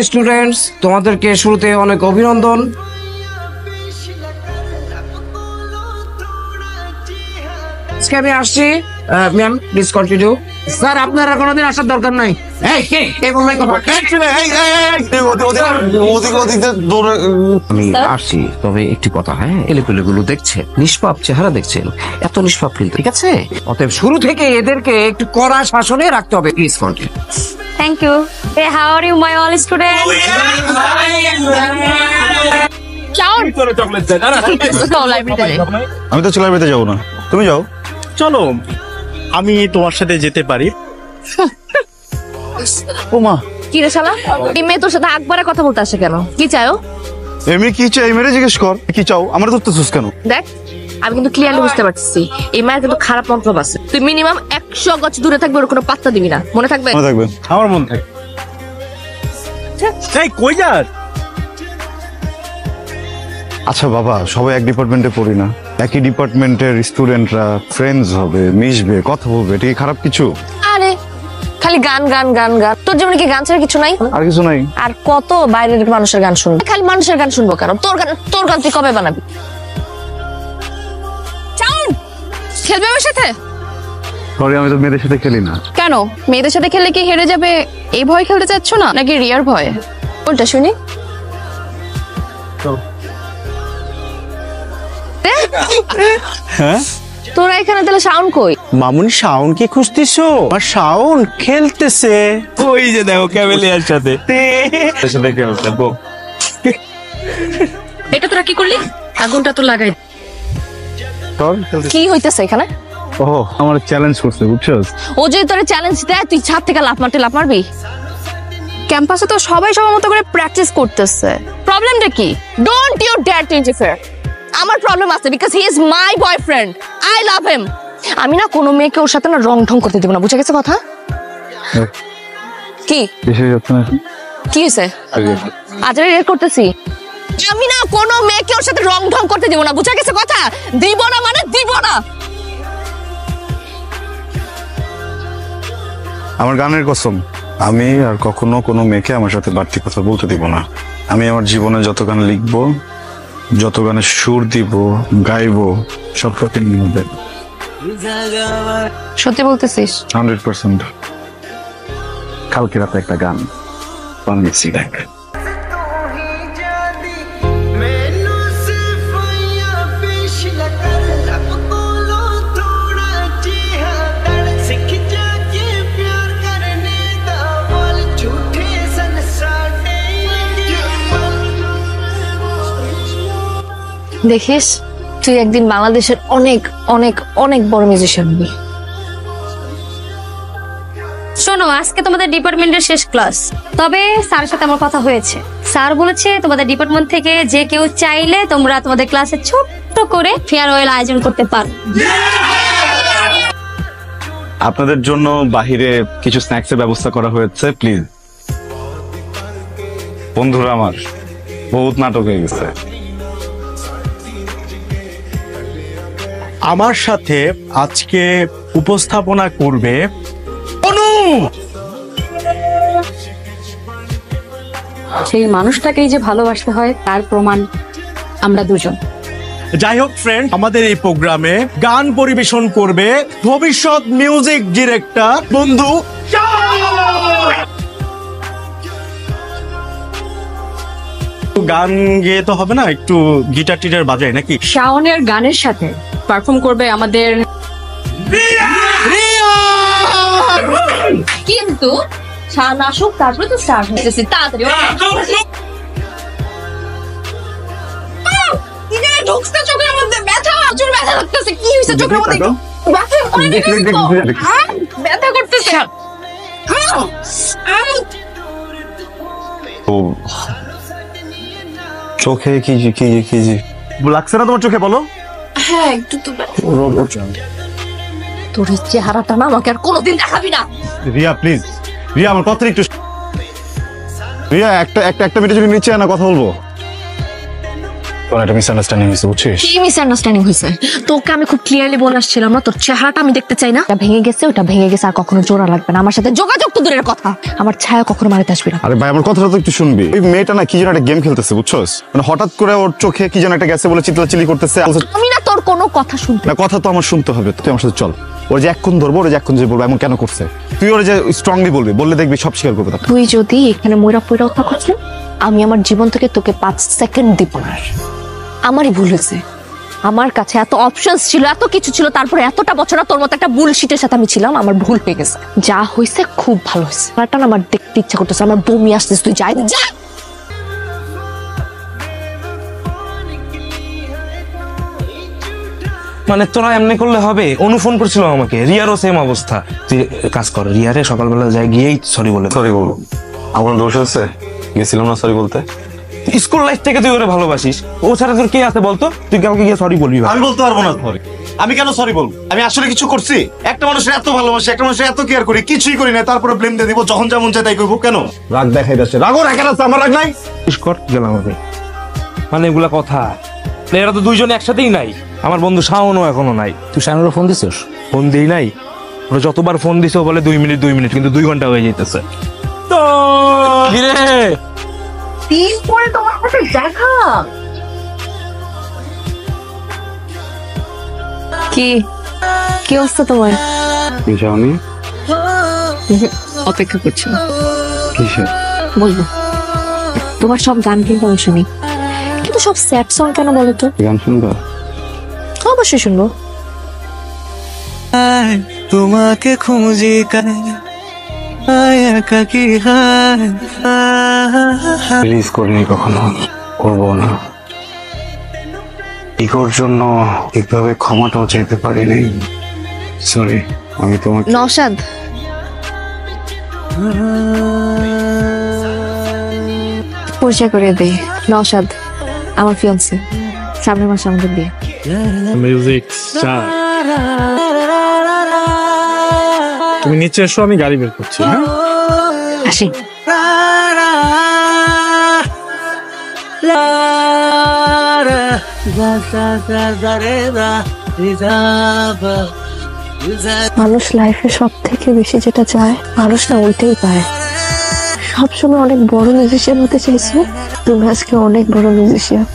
Students, তোমাদেরকে শুরুতে অনেক অভিনন্দন। আজকে আমি আসছি। Ma'am please continue. স্যার আপনারা কোনোদিন আসার দরকার নাই। আমি আসছি, তবে একটি কথা, হ্যাঁ, এলেপেলেগুলো দেখছেন, নিষ্পাপ চেহারা দেখছেন, এত নিষ্পাপ ফিল, ঠিক আছে? অতএব শুরু থেকে এদেরকে একটু কড়া শাসনে রাখতে হবে। Please continue. Thank you. Hey, how are you, my all students? আমি তো লাইব্রেরিতে যাবো না, তুমি যাও। চলো, আমি তোমার সাথে যেতে পারি। ও মা, কি রে শালা, এই মেয়ে তোর সাথে একবারে কথা বলতে আসে কেন? কি চাও? এমনি কি চাই মেরে জিজ্ঞেস কর, কি চাও? আমার ধরতেছিস কেন? দেখ, আমি কিন্তু ক্লিয়ারলি বুঝতে পারছি এই মায়ের কিন্তু খারাপ মন্তব্য আছে। তুই মিনিমাম 100 গজ দূরে থাকবে, ওর কোনো পাত্তা দিবি না। মনে থাকবে? মনে থাকবে। আমার মন থাকে। এই কই যাস? আচ্ছা বাবা, সবাই এক ডিপার্টমেন্টে পড়ি না, একই ডিপার্টমেন্টের স্টুডেন্টরা ফ্রেন্ডস হবে, মিশবে, কথা বলবে, এটা কি খারাপ কিছু? আরে খালি গান গান গান গান, তোর জীবনে কি গান ছাড়া কিছু নাই? আর কিছু নাই। আর কত বাইরের মানুষের গান শুনবো? খালি মানুষের গান শুনবো কেন? তোর গান তুই কবে বানাবি? খেলবে আমার সাথে? সরি, আমি তো মেয়েদের সাথে খেলি না। কেন? মেয়েদের সাথে খেললে কি হেরে যাবে এই ভয় খেলতে চাচ্ছ না, নাকি রিয়ার ভয়? কোনটা শুনি? হ্যাঁ, তোরা এখানে তাহলে সাউন্ড কই? মামুনি শাওন কি খুঁজতেছো? আর শাওন খেলতেছে ওই যে দেখো ক্যামেলিয়ার সাথে। এটা তোরা কি করলি? আগুনটা তো লাগাই। কি হইতেছে এখানে? ও আমার চ্যালেঞ্জ করছে, বুঝছস? ও যদি তোরে চ্যালেঞ্জ দেয়, তুই ছাদ থেকে লাফ মারবি? ক্যাম্পাসে তো সবাই সবার মতো করে প্র্যাকটিস করতেছে, প্রবলেমটা কি? Don't you dare to interfere. আমার প্রবলেম আছে, because he is my boyfriend, I love him. আমি না কোনো মেয়েকে ওর সাথে না রং ঢং করতে দেব না, বুঝে গেছে কথা? কি কি হয়েছে? আজ রেড করতেছি। আমি না কোনো মেয়েকে ওর সাথে রং ঢং করতে দিব না, বুঝে গেছে কথা? দিব না মানে দিব না। আমার গানের কসম, আমি আর কখনো কোনো মেয়েকে আমার সাথে বাড়তি কথা বলতে দিব না। আমি আমার জীবনে যত গান লিখবো, যত গানে সুর দিব, গাইবো, সব কথা নিয়ে হবে। সত্যি বলতেছিস? 100%। কালকে রাতে একটা গান বানিয়েছি, দেখ। দেখিস, তুই একদিন বাংলাদেশের অনেক অনেক অনেক বড় মিউজিশিয়ান হবি। শোনো, আজকে তোমাদের ডিপার্টমেন্টের শেষ ক্লাস, তবে স্যারের সাথে আমার কথা হয়েছে। স্যার বলেছে তোমাদের ডিপার্টমেন্ট থেকে যে কেউ চাইলে তোমরা তোমাদের ক্লাসে ছোট্ট করে ফেয়ারওয়েল আয়োজন করতে পারো। আপনাদের জন্য বাহিরে কিছু স্ন্যাক্স এর ব্যবস্থা করা হয়েছে, প্লিজ। বন্ধুরা আমার বহুত নাটক হয়ে গেছে। আমার সাথে আজকে উপস্থাপনা করবে অনু। সেই মানুষটাকেই যে ভালোবাসতে হয় তার প্রমাণ আমরা দুজন। যাই হোক ফ্রেন্ড, আমাদের এই প্রোগ্রামে গান পরিবেশন করবে ভবিষ্যৎ মিউজিক ডিরেক্টর বন্ধু। গান গেয়ে তো হবে না, একটু গিটার টিটার বাজায় নাকি? শাওনের গানের সাথে পারফর্ম করবে আমাদের কিন্তু শাওন আসুক, তারপরে তো স্টার্ট হচ্ছে। তাড়াতাড়ি ঢুকছে চোখের মধ্যে, ব্যথা, প্রচুর ব্যথা লাগতেছে। কি হয়েছে চোখের মধ্যে? ব্যথা করতেছে। চোখে কি লাগছে না তোমার? চোখে বলো। হ্যাঁ একটু তো। তোর চেহারাটা না আমাকে আর কোনোদিন দেখাবি না। রিয়া প্লিজ, রিয়া আমার কথা একটু। রিয়া একটা মিনিট যদি নিচে না কথা বলবো। তোর একটা মিসআন্ডারস্ট্যান্ডিং হয়েছে, বুঝছিস? কি মিসআন্ডারস্ট্যান্ডিং হয়েছে? তোকে আমি খুব ক্লিয়ারলি বলে আসছিলাম না, তোর চেহারাটা আমি দেখতে চাই না। ওটা ভেঙে গেছে, ওটা ভেঙে গেছে, আর কখনো জোড়া লাগবে না। আমার সাথে যোগাযোগ তো দূরের কথা, আমার ছায়া কখনো মারিতে আসবে না। আরে ভাই আমার কথাটা তো একটু শুনবি। ওই মেয়েটা না কি যেন একটা গেম খেলতেছে, বুঝছস? মানে হঠাৎ করে ওর চোখে কি যেন একটা গেছে বলে চিল্লাচিল্লি করতেছে। আমি না তোর কোনো কথা শুনতে। না, কথা তো আমার শুনতে হবে, তুই আমার সাথে চল। ওর যে এক্ষুন ধরবো, ওর যে এক্ষুন যে বলবো এমন কেন করছে, তুই ওর যে স্ট্রংলি বলবি, বললে দেখবি সব স্বীকার করবে। তুই যদি এখানে ময়রা পয়রা থাকিস না, আমি আমার জীবন থেকে তোকে 5 সেকেন্ড দিব না। আমারই ভুল হয়েছে, আমার কাছে এত অপশনস ছিল, এত কিছু ছিল, তারপরে এতটা বছর তোর মতো একটা বুলশিটের সাথে আমি ছিলাম। আমার ভুল হয়ে গেছে, যা হয়েছে খুব ভালো হয়েছে। ব্যাপারটা না আমার দেখতে ইচ্ছা করতেছে, আমার বমি আসতেছে। তুই যাই যা। মানে তোরা এমনি করলে হবে? অনু ফোন করছিল আমাকে, রিয়ারও সেম অবস্থা। তুই কাজ কর, রিয়ারে সকালবেলা যাই গিয়েই সরি বলে। সরি বলবো? আমার দোষ আছে, গেছিলাম না সরি বলতে। স্কুল লাইফ থেকে তুই ওরে ভালোবাসিস, ও ছাড়া তোর কে আছে বলতো? তুই কাউকে গিয়ে সরি বলবি? আমি বলতে পারবো না সরি। আমি কেন সরি বলবো? আমি আসলে কিছু করছি? একটা মানুষের এত ভালোবাসি, একটা মানুষের এত কেয়ার করি, কিছুই করি না, তারপরে ব্লেম দিয়ে দিব যখন যেমন চাই তাই করবো। কেন রাগ দেখাই যাচ্ছে? রাগও রাখার আছে, আমার রাগ নাই। কর গেলাম আমি। মানে এগুলা কথা, এরা তো দুইজন একসাথেই নাই। আমার বন্ধু শাওনও এখনো নাই। তুই শানুরে ফোন দিছিস? ফোন দিই নাই, ওরা যতবার ফোন দিছে ও বলে 2 মিনিট 2 মিনিট, কিন্তু 2 ঘন্টা হয়ে যাইতেছে। তো কিরে দিন পরে তোমার সাথে দেখা। কি কি অবস্থা তোমার? যাওনি? অপেক্ষা করছি, কিসে? বলবো। তোমার সব গান কিন্তু আমি শুনি, কিন্তু সব স্যাড সং কেন বলো তো? গান শুনবা? অবশ্যই শুনবো। তোমাকে খুঁজি রিলিজ করিনি কখনো, করবো না। ইগোর জন্য ঠিকভাবে ক্ষমাটাও চাইতে পারিনি। সরি, আমি তোমাকে। নওশাদ, পরিচয় করে দেই। নওশাদ আমার ফিয়ান্সে, সামনের মাসে আমাদের বিয়ে। Music star. তুমি নিচে এসো, আমি গাড়ি বের করছি। হ্যাঁ আসি। মানুষ লাইফে সব থেকে বেশি যেটা চায়, মানুষ না ওইটাই পায়। সবসময় অনেক বড় মিউজিশিয়ান হতে চাইছো, তুমি আজকে অনেক বড় মিউজিশিয়ান।